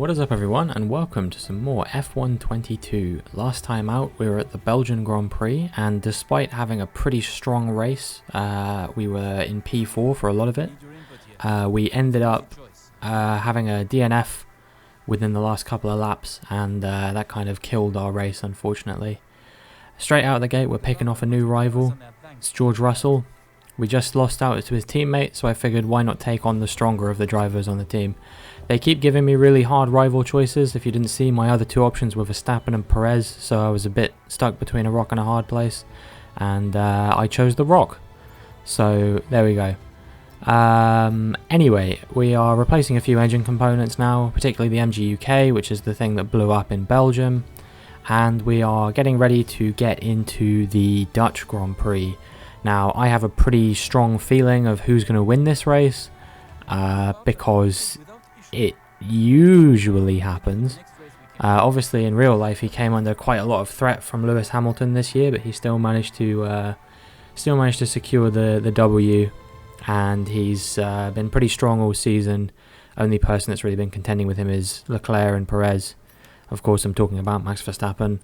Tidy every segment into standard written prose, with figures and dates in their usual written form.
What is up everyone, and welcome to some more F122. Last time out we were at the Belgian Grand Prix, and despite having a pretty strong race, we were in P4 for a lot of it. We ended up having a DNF within the last couple of laps, and that kind of killed our race, unfortunately. Straight out of the gate we're picking off a new rival. It's George Russell. We just lost out to his teammate, so I figured why not take on the stronger of the drivers on the team. They keep giving me really hard rival choices. If you didn't see, my other two options were Verstappen and Perez, so I was a bit stuck between a rock and a hard place, and I chose the rock. So there we go. Anyway, we are replacing a few engine components now, particularly the MGUK, which is the thing that blew up in Belgium, and we are getting ready to get into the Dutch Grand Prix. Now, I have a pretty strong feeling of who's going to win this race, because it usually happens. Obviously, in real life, he came under quite a lot of threat from Lewis Hamilton this year, but he still managed to secure the W, and he's been pretty strong all season. Only person that's really been contending with him is Leclerc and Perez. Of course, I'm talking about Max Verstappen.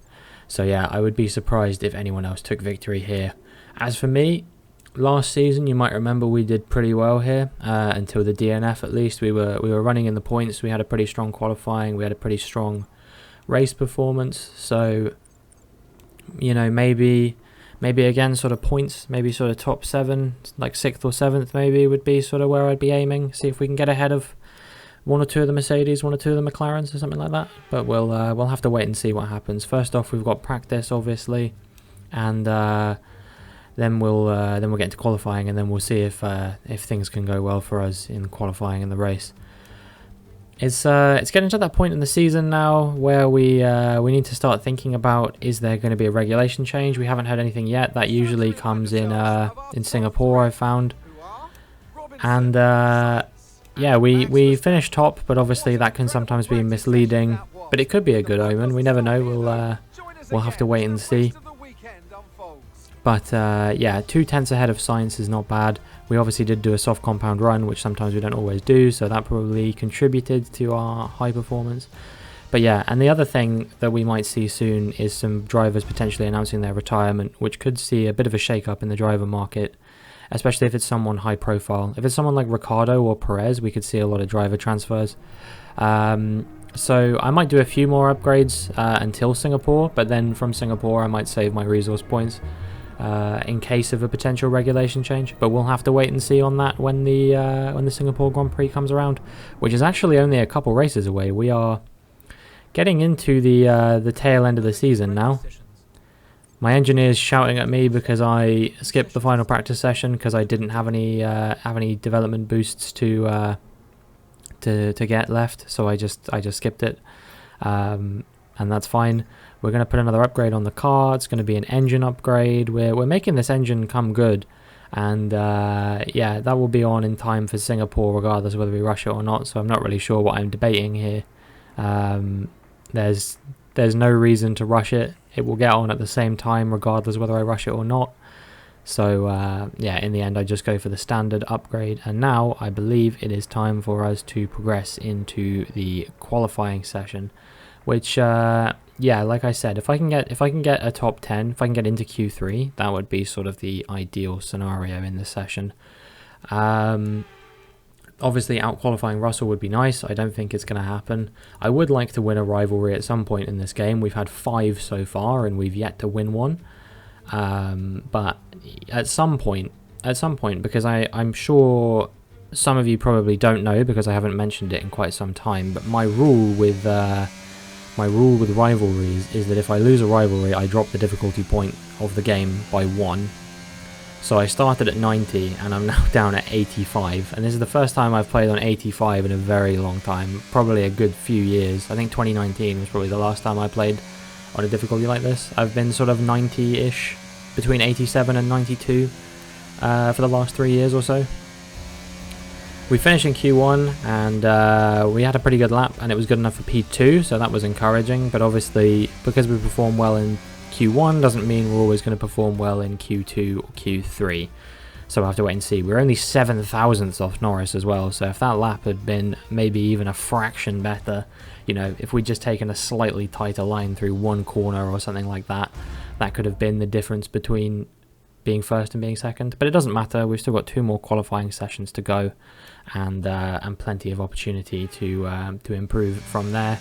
So yeah, I would be surprised if anyone else took victory here. As for me, last season, you might remember we did pretty well here, until the DNF at least. We were running in the points, we had a pretty strong qualifying, we had a pretty strong race performance, so, you know, maybe again sort of points, maybe sort of top 7, like 6th or 7th maybe would be sort of where I'd be aiming, see if we can get ahead of one or two of the Mercedes, one or two of the McLarens or something like that, but we'll have to wait and see what happens. First off, we've got practice, obviously, and then we'll get into qualifying, and then we'll see if things can go well for us in qualifying in the race. It's getting to that point in the season now where we need to start thinking about, is there going to be a regulation change? We haven't had anything yet. That usually comes in Singapore, I've found. And yeah, we finished top, but obviously that can sometimes be misleading. But it could be a good omen. We never know. We'll have to wait and see. But yeah, 2/10 ahead of Sainz is not bad. We obviously did do a soft compound run, which sometimes we don't always do, so that probably contributed to our high performance. But yeah, and the other thing that we might see soon is some drivers potentially announcing their retirement, which could see a bit of a shake-up in the driver market, especially if it's someone high profile. If it's someone like Ricciardo or Perez, we could see a lot of driver transfers. So I might do a few more upgrades until Singapore, but then from Singapore I might save my resource points in case of a potential regulation change, but we'll have to wait and see on that when the Singapore Grand Prix comes around, which is actually only a couple races away. We are getting into the tail end of the season now. My engineer's shouting at me because I skipped the final practice session because I didn't have any development boosts to get left, so I just skipped it, and that's fine. We're going to put another upgrade on the car. It's going to be an engine upgrade. We're making this engine come good, and yeah, that will be on in time for Singapore regardless of whether we rush it or not, so I'm not really sure what I'm debating here. There's no reason to rush it. It will get on at the same time regardless whether I rush it or not. So yeah, in the end I just go for the standard upgrade, and now I believe it is time for us to progress into the qualifying session, which yeah, like I said, if I can get a top 10, if I can get into Q3, that would be sort of the ideal scenario in this session. Obviously, out-qualifying Russell would be nice. I don't think it's going to happen. I would like to win a rivalry at some point in this game. We've had 5 so far, and we've yet to win one. But at some point, because I'm sure some of you probably don't know because I haven't mentioned it in quite some time, but my rule with rivalries is that if I lose a rivalry, I drop the difficulty point of the game by 1. So I started at 90 and I'm now down at 85, and this is the first time I've played on 85 in a very long time, probably a good few years. I think 2019 was probably the last time I played on a difficulty like this. I've been sort of 90-ish, between 87 and 92 for the last 3 years or so. We finished in Q1, and we had a pretty good lap, and it was good enough for P2, so that was encouraging. But obviously, because we performed well in Q1 doesn't mean we're always going to perform well in Q2 or Q3. So we'll have to wait and see. We're only 7 thousandths off Norris as well, so if that lap had been maybe even a fraction better, you know, if we'd just taken a slightly tighter line through one corner or something like that, that could have been the difference between being first and being second. But it doesn't matter, we've still got 2 more qualifying sessions to go, and plenty of opportunity to improve from there.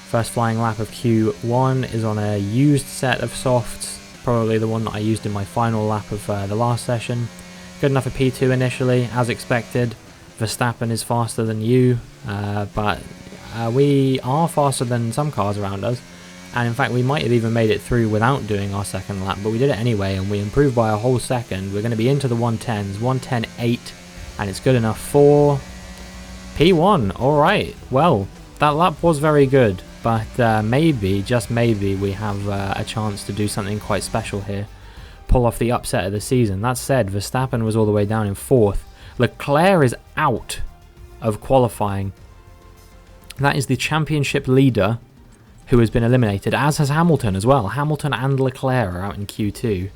First flying lap of Q1 is on a used set of softs, probably the one that I used in my final lap of the last session. Good enough for P2 initially, as expected. Verstappen is faster than you, but we are faster than some cars around us, and in fact we might have even made it through without doing our second lap, but we did it anyway and we improved by a whole second. We're going to be into the 110s, 110.8, and it's good enough for P1. Alright, well, that lap was very good, but maybe, just maybe, we have a chance to do something quite special here. Pull off the upset of the season. That said, Verstappen was all the way down in 4th. Leclerc is out of qualifying. That is the championship leader who has been eliminated, as has Hamilton as well. Hamilton and Leclerc are out in Q2,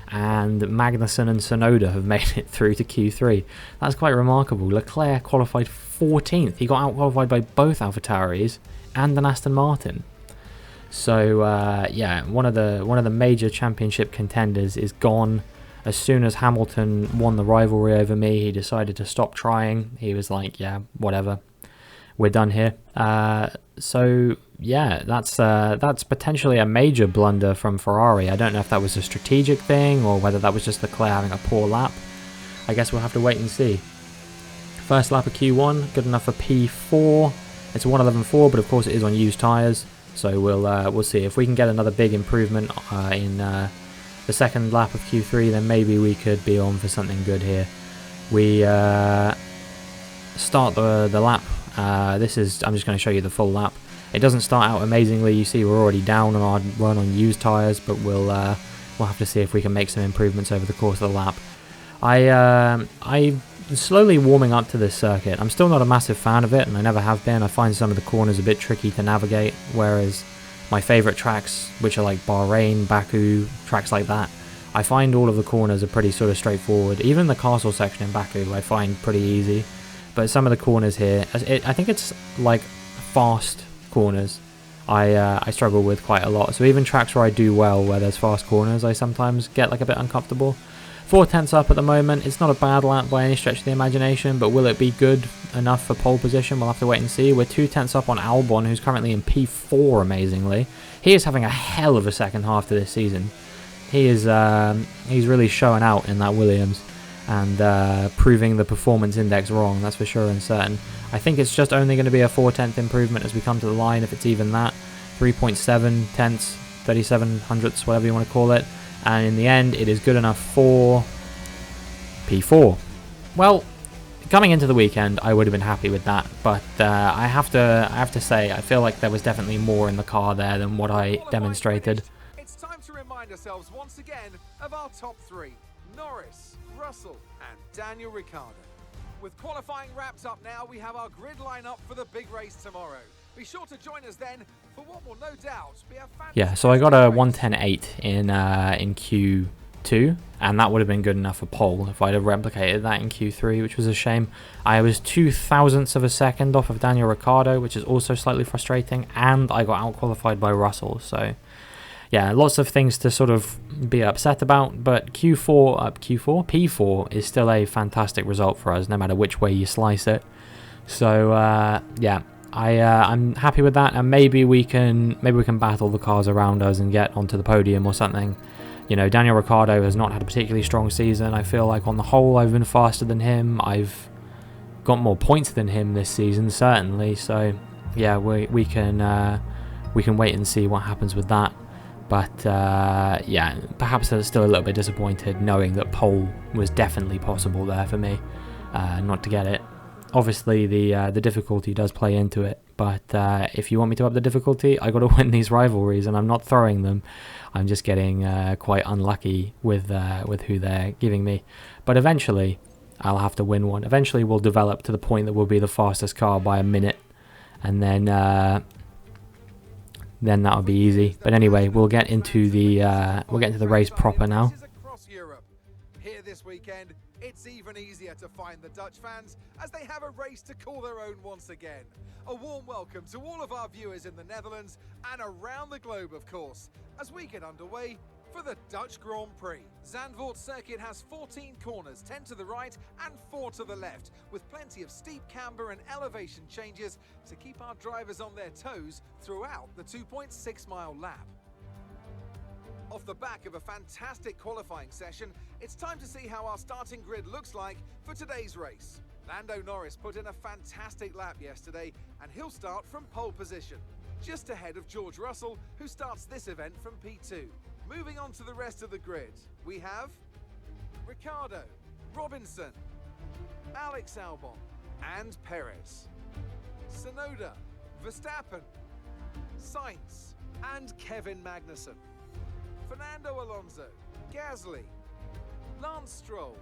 and Magnussen and Tsunoda have made it through to Q3. That's quite remarkable. Leclerc qualified 14th. He got out-qualified by both AlphaTauris and an Aston Martin. So yeah, one of the major championship contenders is gone. As soon as Hamilton won the rivalry over me, he decided to stop trying. He was like, yeah, whatever, we're done here. So yeah, that's potentially a major blunder from Ferrari. I don't know if that was a strategic thing or whether that was just Leclerc having a poor lap. I guess we'll have to wait and see. First lap of Q1, good enough for P4. It's a 1:11.4, but of course it is on used tyres. So we'll see if we can get another big improvement in the second lap of Q3. Then maybe we could be on for something good here. We start the lap. I'm just going to show you the full lap. It doesn't start out amazingly. You see we're already down on our run on used tyres, but we'll have to see if we can make some improvements over the course of the lap. I'm slowly warming up to this circuit. I'm still not a massive fan of it, and I never have been. I find some of the corners a bit tricky to navigate, whereas my favourite tracks, which are like Bahrain, Baku, tracks like that, I find all of the corners are pretty sort of straightforward. Even the castle section in Baku I find pretty easy, but some of the corners here, I think it's like fast corners, I struggle with quite a lot. So even tracks where I do well, where there's fast corners, I sometimes get like a bit uncomfortable. 4 tenths up at the moment. It's not a bad lap by any stretch of the imagination, but will it be good enough for pole position? We'll have to wait and see. We're 2 tenths up on Albon, who's currently in P4, amazingly. He is having a hell of a second half to this season. He is he's really showing out in that Williams and proving the performance index wrong, that's for sure and certain. I think it's just only going to be a 4/10 improvement as we come to the line, if it's even that. 3.7 tenths, 37 hundredths, whatever you want to call it. And in the end, it is good enough for P4. Well, coming into the weekend, I would have been happy with that, but I have to say, I feel like there was definitely more in the car there than what I demonstrated. It's time to remind ourselves once again of our top 3: Norris, Russell, and Daniel Ricciardo. With qualifying wrapped up now, we have our grid lineup for the big race tomorrow. Be sure to join us then for what will no doubt be a fantastic. Yeah, so I got a 110.8 in Q2, and that would have been good enough for pole if I'd have replicated that in Q3, which was a shame. I was 0.02 of a second off of Daniel Ricciardo, which is also slightly frustrating, and I got out-qualified by Russell, so yeah, lots of things to sort of be upset about, but P4 is still a fantastic result for us, no matter which way you slice it. So yeah, I'm happy with that, and maybe we can battle the cars around us and get onto the podium or something. You know, Daniel Ricciardo has not had a particularly strong season. I feel like on the whole I've been faster than him. I've got more points than him this season, certainly. So yeah, we can wait and see what happens with that. But yeah, perhaps I'm still a little bit disappointed knowing that pole was definitely possible there for me, not to get it. Obviously, the difficulty does play into it, but if you want me to up the difficulty, I got to win these rivalries, and I'm not throwing them. I'm just getting quite unlucky with who they're giving me. But eventually, I'll have to win one. Eventually, we'll develop to the point that we'll be the fastest car by a minute, and then that'll be easy. But anyway, we'll get into the race proper now. Here this weekend, it's even easier to find the Dutch fans as they have a race to call their own once again. A warm welcome to all of our viewers in the Netherlands and around the globe, of course, as we get underway for the Dutch Grand Prix. Zandvoort circuit has 14 corners, 10 to the right and 4 to the left, with plenty of steep camber and elevation changes to keep our drivers on their toes throughout the 2.6 mile lap. Off the back of a fantastic qualifying session, it's time to see how our starting grid looks like for today's race. Lando Norris put in a fantastic lap yesterday and he'll start from pole position, just ahead of George Russell, who starts this event from P2. Moving on to the rest of the grid, we have Ricciardo, Robinson, Alex Albon and Perez, Tsunoda, Verstappen, Sainz and Kevin Magnussen, Fernando Alonso, Gasly, Lance Stroll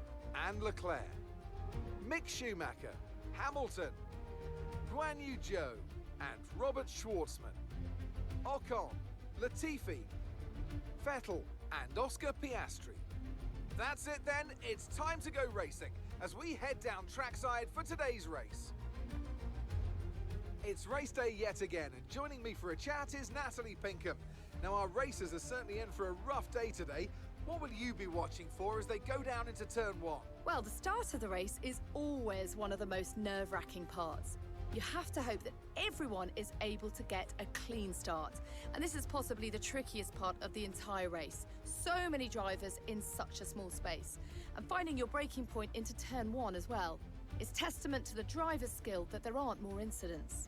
and Leclerc, Mick Schumacher, Hamilton, Guan Yu Zhou and Robert Schwartzman, Ocon, Latifi, Vettel and Oscar Piastri. That's it then, it's time to go racing as we head down trackside for today's race. It's race day yet again, and joining me for a chat is Natalie Pinkham. Now our racers are certainly in for a rough day today. What will you be watching for as they go down into turn 1? Well, the start of the race is always one of the most nerve-wracking parts. You have to hope that everyone is able to get a clean start. And this is possibly the trickiest part of the entire race. So many drivers in such a small space. And finding your braking point into turn 1 as well is testament to the driver's skill that there aren't more incidents.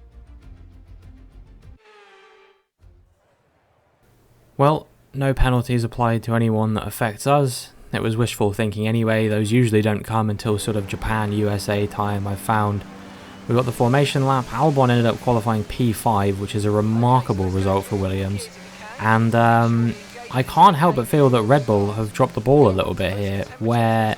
Well, no penalties applied to anyone that affects us. It was wishful thinking anyway. Those usually don't come until sort of Japan, USA time, I've found. We got the formation lap. Albon ended up qualifying P5, which is a remarkable result for Williams. And I can't help but feel that Red Bull have dropped the ball a little bit here, where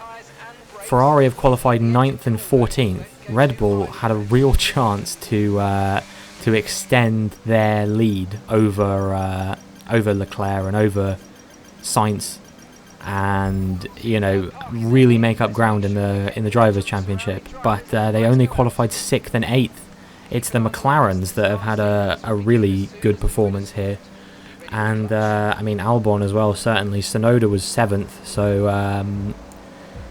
Ferrari have qualified 9th and 14th. Red Bull had a real chance to extend their lead over Leclerc and over Sainz, and really make up ground in the drivers' championship, but they only qualified 6th and 8th. It's the McLarens that have had a really good performance here, and I mean Albon as well. Certainly Tsunoda was 7th, so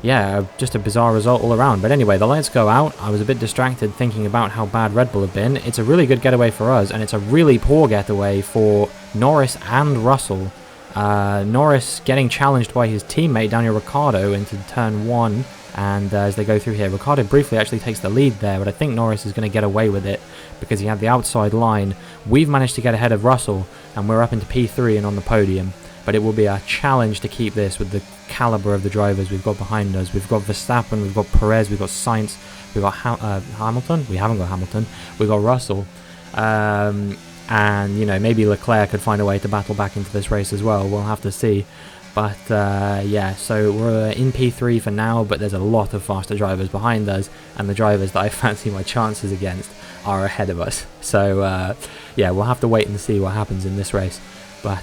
yeah, just a bizarre result all around. But anyway, the lights go out. I was a bit distracted thinking about how bad Red Bull have been. It's a really good getaway for us, and it's a really poor getaway for Norris and Russell. Norris getting challenged by his teammate Daniel Ricciardo into turn 1, and as they go through here, Ricciardo briefly actually takes the lead there, but I think Norris is going to get away with it because he had the outside line. We've managed to get ahead of Russell, and we're up into P3 and on the podium, but it will be a challenge to keep this with the calibre of the drivers we've got behind us. We've got Verstappen, we've got Perez, we've got Sainz, we've got Hamilton. We haven't got Hamilton. We've got Russell. And maybe Leclerc could find a way to battle back into this race as well. We'll have to see. But yeah, so we're in P3 for now, but there's a lot of faster drivers behind us, and the drivers that I fancy my chances against are ahead of us. So yeah, we'll have to wait and see what happens in this race. But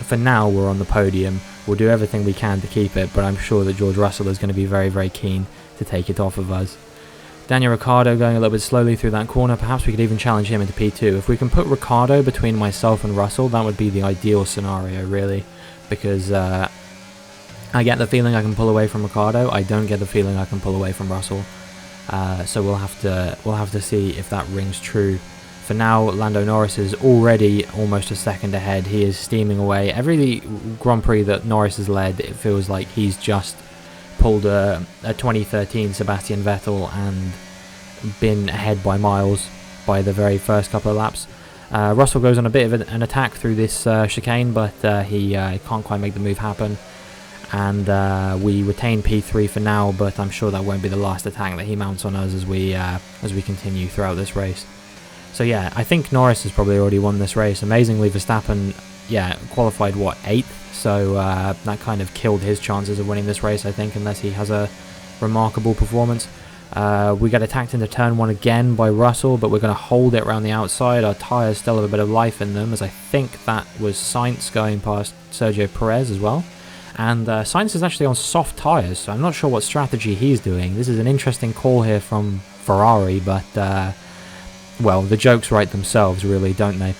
for now, we're on the podium. We'll do everything we can to keep it, but I'm sure that George Russell is going to be very, very keen to take it off of us. Daniel Ricciardo going a little bit slowly through that corner. Perhaps we could even challenge him into P2. If we can put Ricciardo between myself and Russell, that would be the ideal scenario, really, because I get the feeling I can pull away from Ricciardo. I don't get the feeling I can pull away from Russell. So we'll have to see if that rings true. For now, Lando Norris is already almost a second ahead. He is steaming away. Every Grand Prix that Norris has led, it feels like he's just pulled a 2013 Sebastian Vettel and been ahead by miles by the very first couple of laps. Russell goes on a bit of an attack through this chicane, but he can't quite make the move happen. And we retain P3 for now, but I'm sure that won't be the last attack that he mounts on us as we continue throughout this race. So yeah, I think Norris has probably already won this race. Amazingly, Verstappen, qualified 8th. So that kind of killed his chances of winning this race, I think, unless he has a remarkable performance. We get attacked into turn 1 again by Russell, but we're going to hold it around the outside. Our tyres still have a bit of life in them, as I think that was Sainz going past Sergio Perez as well. And Sainz is actually on soft tyres, so I'm not sure what strategy he's doing. This is an interesting call here from Ferrari, but, well, the jokes write themselves, really, don't they?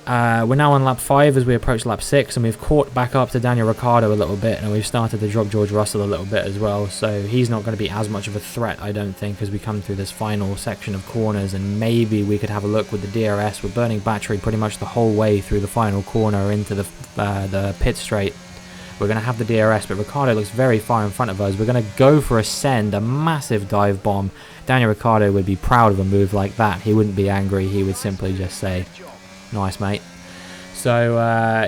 We're now on lap 5 as we approach lap 6, and we've caught back up to Daniel Ricciardo a little bit, and we've started to drop George Russell a little bit as well, so he's not going to be as much of a threat, I don't think, as we come through this final section of corners, and maybe we could have a look with the DRS. We're burning battery pretty much the whole way through the final corner into the pit straight. We're going to have the DRS, but Ricciardo looks very far in front of us. We're going to go for a send, a massive dive bomb. Daniel Ricciardo would be proud of a move like that. He wouldn't be angry, he would simply just say, "Nice, mate." So,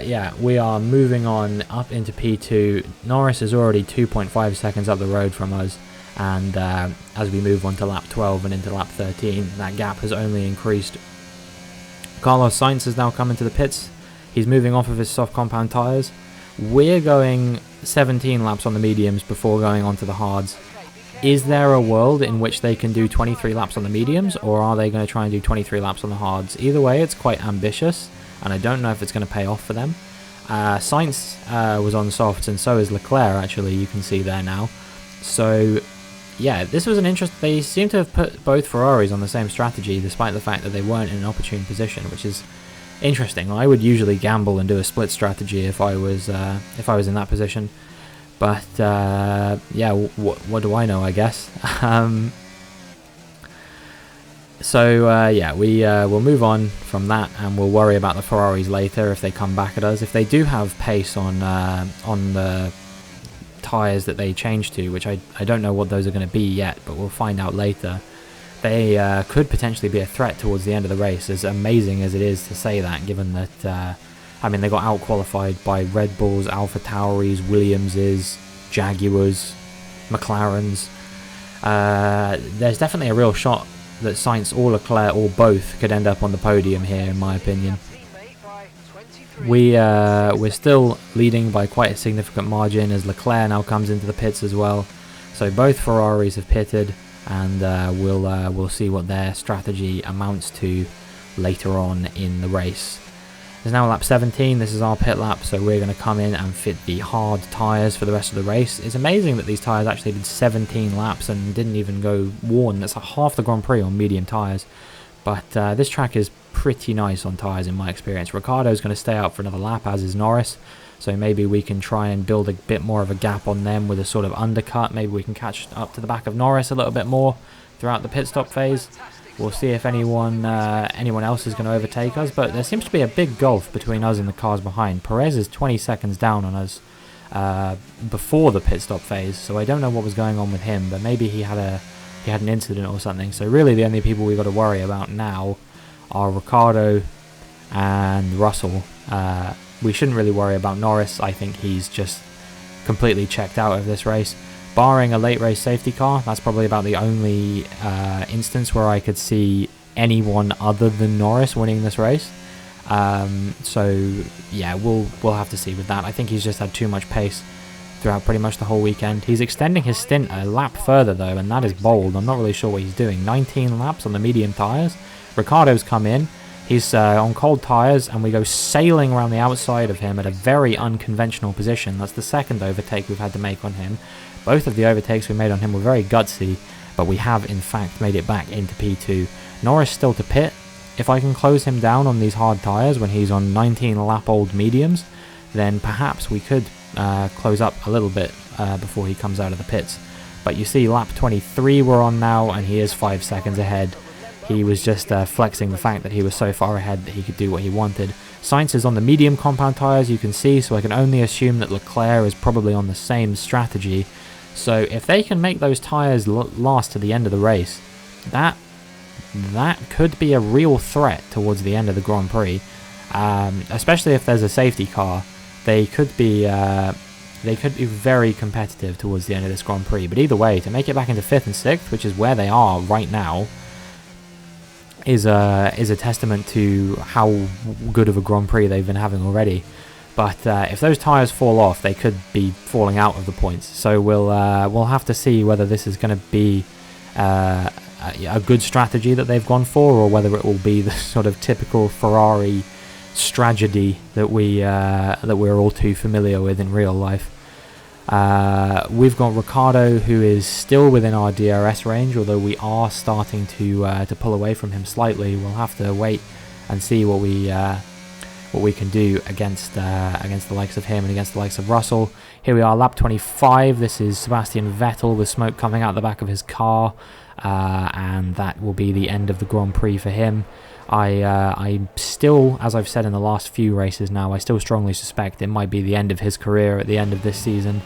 yeah, we are moving on up into P2. Norris is already 2.5 seconds up the road from us, and as we move on to lap 12 and into lap 13, that gap has only increased. Carlos Sainz has now come into the pits. He's moving off of his soft compound tyres. We're going 17 laps on the mediums before going on to the hards. Is there a world in which they can do 23 laps on the mediums, or are they going to try and do 23 laps on the hards? Either way, it's quite ambitious, and I don't know if it's going to pay off for them. Sainz was on softs, and so is Leclerc, actually, you can see there now. So, yeah, this was an interest. They seem to have put both Ferraris on the same strategy, despite the fact that they weren't in an opportune position, which is interesting. I would usually gamble and do a split strategy if I was in that position. But, yeah, what do I know, I guess. Yeah, we'll move on from that, and we'll worry about the Ferraris later if they come back at us. If they do have pace on the tyres that they change to, which I don't know what those are going to be yet, but we'll find out later, they could potentially be a threat towards the end of the race, as amazing as it is to say that, given that, I mean, they got out-qualified by Red Bulls, Alpha Tauris, Williamses, Jaguars, McLarens. There's definitely a real shot that Sainz or Leclerc or both could end up on the podium here, in my opinion. We're still leading by quite a significant margin as Leclerc now comes into the pits as well. So both Ferraris have pitted, and we'll see what their strategy amounts to later on in the race. It's now lap 17, this is our pit lap, so we're going to come in and fit the hard tyres for the rest of the race. It's amazing that these tyres actually did 17 laps and didn't even go worn. That's half the Grand Prix on medium tyres. But this track is pretty nice on tyres in my experience. Ricciardo's going to stay out for another lap, as is Norris, so maybe we can try and build a bit more of a gap on them with a sort of undercut. Maybe we can catch up to the back of Norris a little bit more throughout the pit stop phase. We'll see if anyone else is going to overtake us, but there seems to be a big gulf between us and the cars behind. Perez is 20 seconds down on us before the pit stop phase, so I don't know what was going on with him, but maybe he had an incident or something. So really the only people we've got to worry about now are Ricciardo and Russell. We shouldn't really worry about Norris. I think he's just completely checked out of this race. Barring a late race safety car, that's probably about the only instance where I could see anyone other than Norris winning this race. So yeah, we'll have to see with that. I think he's just had too much pace throughout pretty much the whole weekend. He's extending his stint a lap further though, and that is bold. I'm not really sure what he's doing. 19 laps on the medium tyres. Ricciardo's come in. He's on cold tyres, and we go sailing around the outside of him at a very unconventional position. That's the second overtake we've had to make on him. Both of the overtakes we made on him were very gutsy, but we have in fact made it back into P2. Norris still to pit. If I can close him down on these hard tyres when he's on 19 lap old mediums, then perhaps we could close up a little bit before he comes out of the pits. But you see lap 23 we're on now, and he is 5 seconds ahead. He was just flexing the fact that he was so far ahead that he could do what he wanted. Sainz is on the medium compound tyres, you can see, so I can only assume that Leclerc is probably on the same strategy. So if they can make those tyres last to the end of the race, that could be a real threat towards the end of the Grand Prix. Especially if there's a safety car, they could be very competitive towards the end of this Grand Prix. But either way, to make it back into 5th and 6th, which is where they are right now, is a testament to how good of a Grand Prix they've been having already. But if those tyres fall off, they could be falling out of the points. So we'll have to see whether this is going to be a good strategy that they've gone for, or whether it will be the sort of typical Ferrari strategy that we're all too familiar with in real life. We've got Ricciardo, who is still within our DRS range, although we are starting to pull away from him slightly. We'll have to wait and see what we can do against the likes of him and against the likes of Russell. Here we are, lap 25. This is Sebastian Vettel with smoke coming out the back of his car, and that will be the end of the Grand Prix for him. I still, as I've said in the last few races now, I still strongly suspect it might be the end of his career at the end of this season,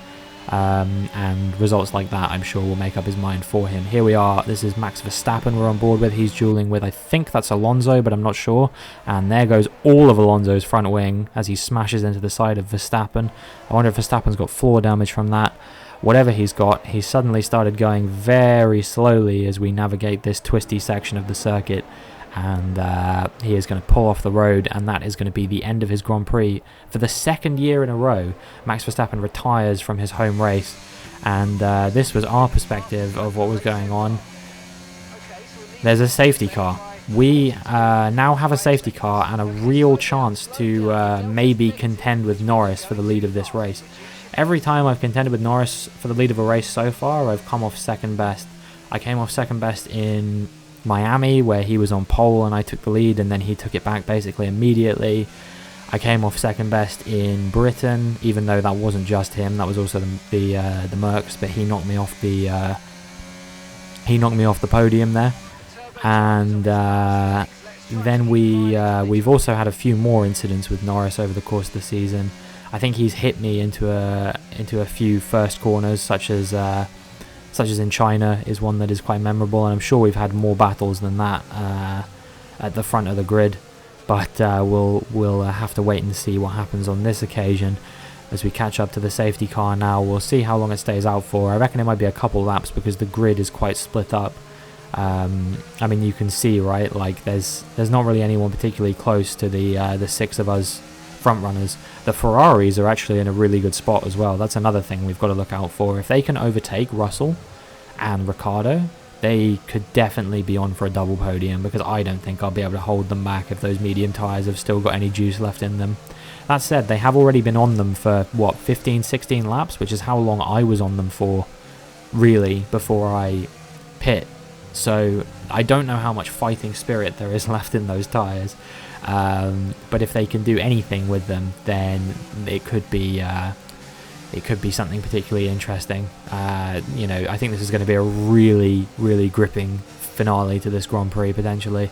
and results like that I'm sure will make up his mind for him. Here we are, this is Max Verstappen we're on board with. He's dueling with, I think that's Alonso, but I'm not sure, and there goes all of Alonso's front wing as he smashes into the side of Verstappen. I wonder if Verstappen's got floor damage from that. Whatever he's got, he suddenly started going very slowly as we navigate this twisty section of the circuit, and he is going to pull off the road, and that is going to be the end of his Grand Prix. For the second year in a row, Max Verstappen retires from his home race, and this was our perspective of what was going on. There's a safety car. We now have a safety car and a real chance to maybe contend with Norris for the lead of this race. Every time I've contended with Norris for the lead of a race so far, I've come off second best. I came off second best in Miami, where he was on pole and I took the lead, and then he took it back basically immediately. I came off second best in Britain, even though that wasn't just him, that was also the Mercs, but he knocked me off the podium there. And then we've also had a few more incidents with Norris over the course of the season. I think he's hit me into a few first corners, such as in China is one that is quite memorable, and I'm sure we've had more battles than that at the front of the grid. But we'll have to wait and see what happens on this occasion as we catch up to the safety car now. We'll see how long it stays out for. I reckon it might be a couple laps because the grid is quite split up. I mean, you can see, right, like there's not really anyone particularly close to the six of us front runners. The Ferraris are actually in a really good spot as well. That's another thing we've got to look out for. If they can overtake Russell and Ricciardo, they could definitely be on for a double podium, because I don't think I'll be able to hold them back if those medium tyres have still got any juice left in them. That said, they have already been on them for, what, 15, 16 laps, which is how long I was on them for, really, before I pit. So I don't know how much fighting spirit there is left in those tyres. But if they can do anything with them, then it could be something particularly interesting. You know, I think this is going to be a really, really gripping finale to this Grand Prix potentially,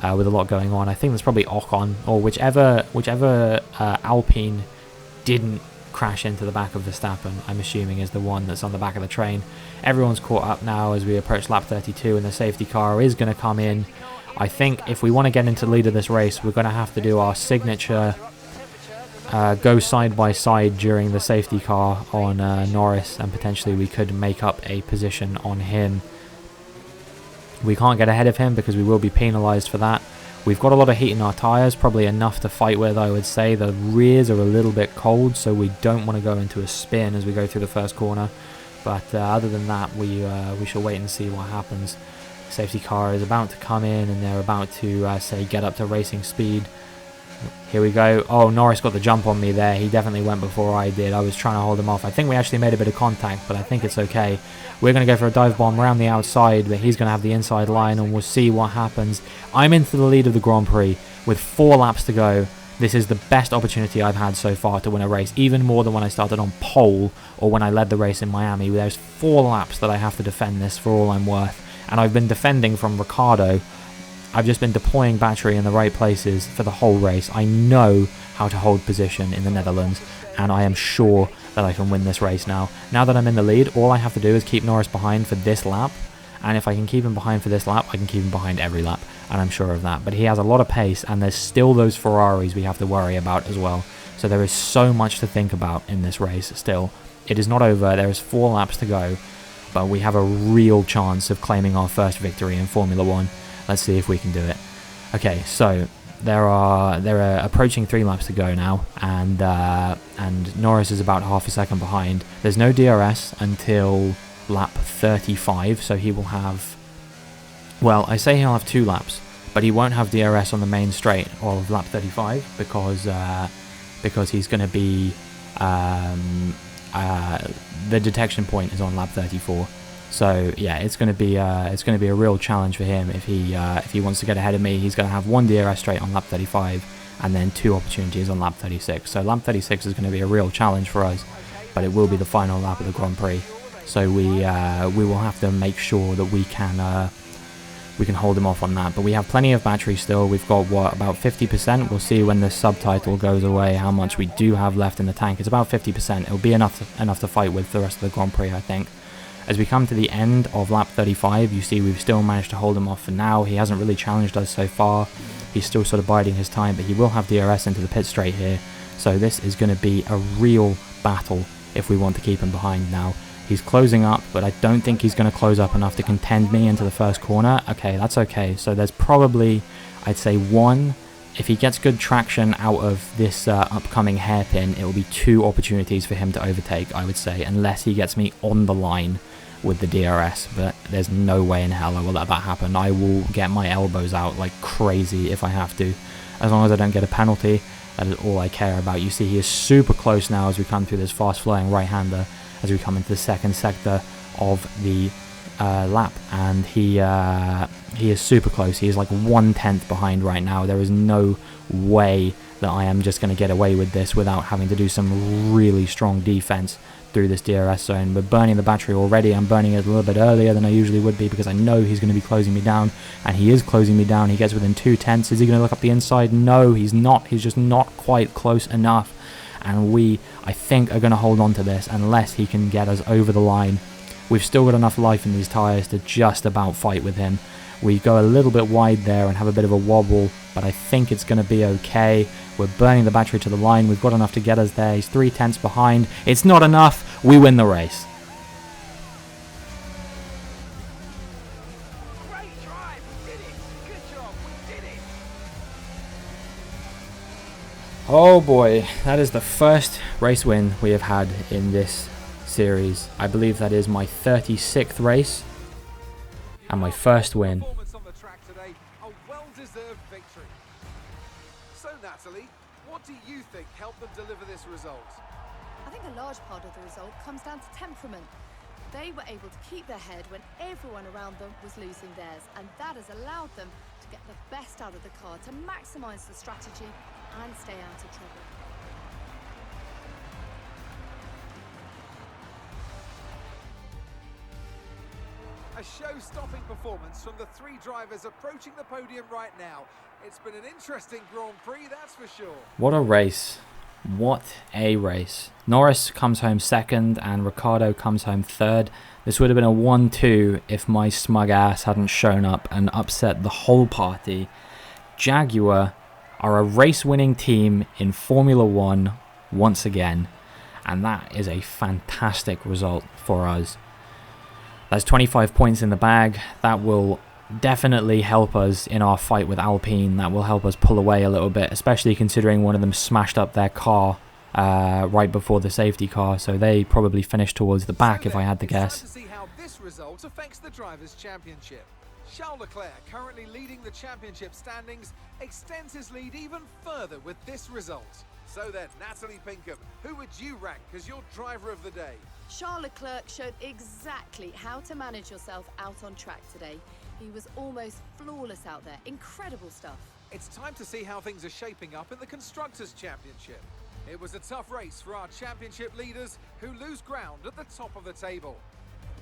with a lot going on. I think there's probably Ocon or whichever Alpine didn't crash into the back of Verstappen, I'm assuming is the one that's on the back of the train. Everyone's caught up now as we approach lap 32, and the safety car is going to come in. I think if we want to get into the lead of this race, we're going to have to do our signature go side by side during the safety car on Norris, and potentially we could make up a position on him. We can't get ahead of him because we will be penalised for that. We've got a lot of heat in our tyres, probably enough to fight with, I would say. The rears are a little bit cold, so we don't want to go into a spin as we go through the first corner. But other than that, we shall wait and see what happens. Safety car is about to come in, and they're about to say get up to racing speed. Here we go. Oh, Norris got the jump on me there. He definitely went before I did. I was trying to hold him off. I think we actually made a bit of contact, but I think it's okay. We're going to go for a dive bomb around the outside, but he's going to have the inside line, and we'll see what happens. I'm into the lead of the Grand Prix with 4 laps to go. This is the best opportunity I've had so far to win a race, even more than when I started on pole or when I led the race in Miami. There's 4 laps that I have to defend this for all I'm worth, and I've been defending from Ricciardo. I've just been deploying battery in the right places for the whole race. I know how to hold position in the Netherlands, and I am sure that I can win this race now. Now that I'm in the lead, all I have to do is keep Norris behind for this lap, and if I can keep him behind for this lap, I can keep him behind every lap, and I'm sure of that. But he has a lot of pace, and there's still those Ferraris we have to worry about as well. So there is so much to think about in this race still. It is not over. There is 4 laps to go, but we have a real chance of claiming our first victory in Formula 1. Let's see if we can do it. Okay, so there are approaching 3 laps to go now, and Norris is about half a second behind. There's no DRS until lap 35, so he will have, well, I say he'll have 2 laps, but he won't have DRS on the main straight of lap 35 because he's going to be the detection point is on lap 34. So yeah, it's going to be a real challenge for him if he wants to get ahead of me. He's going to have one DRS straight on lap 35 and then 2 opportunities on lap 36. So lap 36 is going to be a real challenge for us, but it will be the final lap of the Grand Prix. So we will have to make sure that we can hold him off on that. But we have plenty of battery still. We've got about 50%. We'll see when the subtitle goes away how much we do have left in the tank. It's about 50%. It'll be enough to fight with the rest of the Grand Prix, I think. As we come to the end of lap 35, you see we've still managed to hold him off for now. He hasn't really challenged us so far. He's still sort of biding his time, but he will have DRS into the pit straight here. So this is going to be a real battle if we want to keep him behind now. He's closing up, but I don't think he's going to close up enough to contend me into the first corner. Okay, that's okay. So there's probably, I'd say, if he gets good traction out of this upcoming hairpin, it will be 2 opportunities for him to overtake, I would say, unless he gets me on the line with the DRS. But there's no way in hell I will let that happen. I will get my elbows out like crazy if I have to. As long as I don't get a penalty, that is all I care about. You see he is super close now as we come through this fast-flowing right-hander, as we come into the second sector of the lap, and he is super close. He is like 1/10 behind right now. There is no way that I am just going to get away with this without having to do some really strong defense through this DRS zone. We're burning the battery already. I'm burning it a little bit earlier than I usually would be because I know he's going to be closing me down, and he is closing me down. He gets within 2/10. Is he going to look up the inside? No, he's not. He's just not quite close enough, and we, I think, are going to hold on to this unless he can get us over the line. We've still got enough life in these tyres to just about fight with him. We go a little bit wide there and have a bit of a wobble, but I think it's going to be okay. We're burning the battery to the line. We've got enough to get us there. He's 3/10 behind. It's not enough. We win the race. Great drive. We did it. Good job. We did it. Oh boy, that is the first race win we have had in this series. I believe that is my 36th race and my first win. Performance on the track today, a well-deserved victory. So Natalie, what do you think helped them deliver this result? I think a large part of the result comes down to temperament. They were able to keep their head when everyone around them was losing theirs, and that has allowed them to get the best out of the car, to maximise the strategy and stay out of trouble. A show-stopping performance from the 3 drivers approaching the podium right now. It's been an interesting Grand Prix, that's for sure. What a race. What a race. Norris comes home second and Ricciardo comes home third. This would have been a 1-2 if my smug ass hadn't shown up and upset the whole party. Jaguar are a race-winning team in Formula 1 once again, and that is a fantastic result for us. That's 25 points in the bag. That will definitely help us in our fight with Alpine. That will help us pull away a little bit, especially considering one of them smashed up their car right before the safety car, so they probably finished towards the back if I had to guess. It's time to see how this result affects the Drivers' Championship. Charles Leclerc, currently leading the championship standings, extends his lead even further with this result. So then, Natalie Pinkham, who would you rank as your driver of the day? Charles Leclerc showed exactly how to manage yourself out on track today. He was almost flawless out there. Incredible stuff. It's time to see how things are shaping up in the Constructors' Championship. It was a tough race for our championship leaders who lose ground at the top of the table.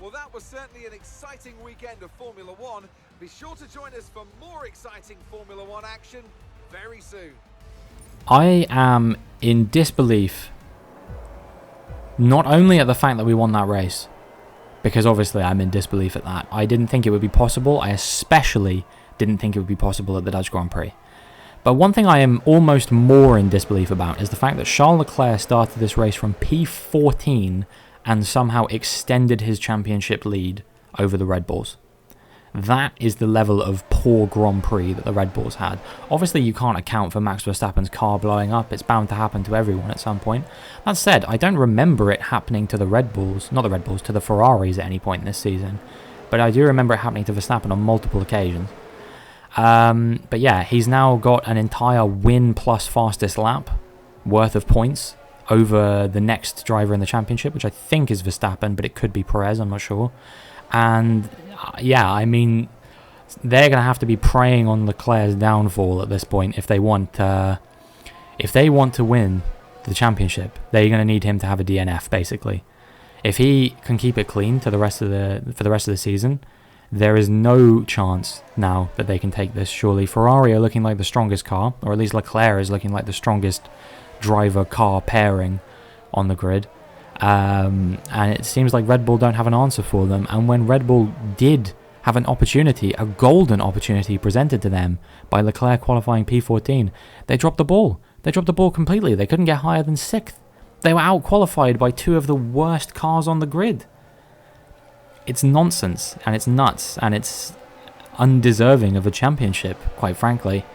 Well, that was certainly an exciting weekend of Formula One. Be sure to join us for more exciting Formula One action very soon. I am in disbelief, not only at the fact that we won that race, because obviously I'm in disbelief at that. I didn't think it would be possible. I especially didn't think it would be possible at the Dutch Grand Prix. But one thing I am almost more in disbelief about is the fact that Charles Leclerc started this race from P14 and somehow extended his championship lead over the Red Bulls. That is the level of poor Grand Prix that the Red Bulls had. Obviously, you can't account for Max Verstappen's car blowing up. It's bound to happen to everyone at some point. That said, I don't remember it happening to the Red Bulls, not the Red Bulls, to the Ferraris at any point this season. But I do remember it happening to Verstappen on multiple occasions. But yeah, he's now got an entire win plus fastest lap worth of points over the next driver in the championship, which I think is Verstappen, but it could be Perez, I'm not sure. And yeah, I mean, they're going to have to be preying on Leclerc's downfall at this point if they want to win the championship. They're going to need him to have a DNF, basically. If he can keep it clean for the rest of the season, there is no chance now that they can take this, surely. Ferrari are looking like the strongest car, or at least Leclerc is looking like the strongest driver-car pairing on the grid. And it seems like Red Bull don't have an answer for them. And when Red Bull did have an opportunity, a golden opportunity presented to them by Leclerc qualifying P14, they dropped the ball. They dropped the ball completely. They couldn't get higher than 6th. They were out-qualified by 2 of the worst cars on the grid. It's nonsense, and it's nuts, and it's undeserving of a championship, quite frankly.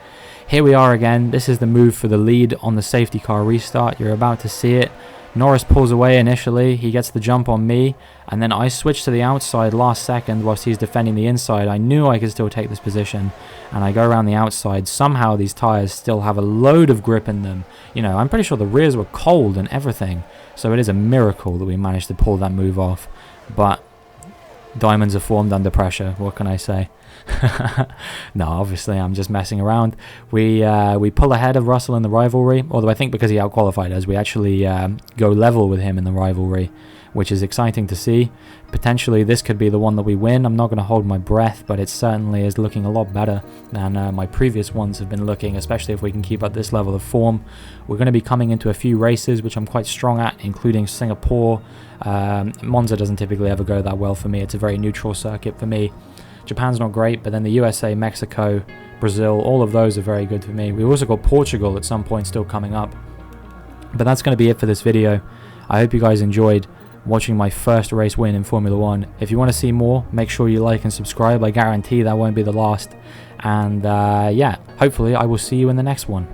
Here we are again. This is the move for the lead on the safety car restart. You're about to see it. Norris pulls away initially. He gets the jump on me, and then I switch to the outside last second whilst he's defending the inside. I knew I could still take this position, and I go around the outside. Somehow these tyres still have a load of grip in them. You know, I'm pretty sure the rears were cold and everything, so it is a miracle that we managed to pull that move off. But diamonds are formed under pressure, what can I say? No, obviously I'm just messing around. We pull ahead of Russell in the rivalry, although I think because he out-qualified us, we actually go level with him in the rivalry, which is exciting to see. Potentially this could be the one that we win. I'm not going to hold my breath, but it certainly is looking a lot better than my previous ones have been looking, especially if we can keep up this level of form. We're going to be coming into a few races which I'm quite strong at, including Singapore. Monza doesn't typically ever go that well for me. It's a very neutral circuit for me. Japan's not great, but then the USA, Mexico, Brazil, all of those are very good for me. We've also got Portugal at some point still coming up. But that's going to be it for this video. I hope you guys enjoyed watching my first race win in Formula 1. If you want to see more, make sure you like and subscribe. I guarantee that won't be the last. And yeah, hopefully I will see you in the next one.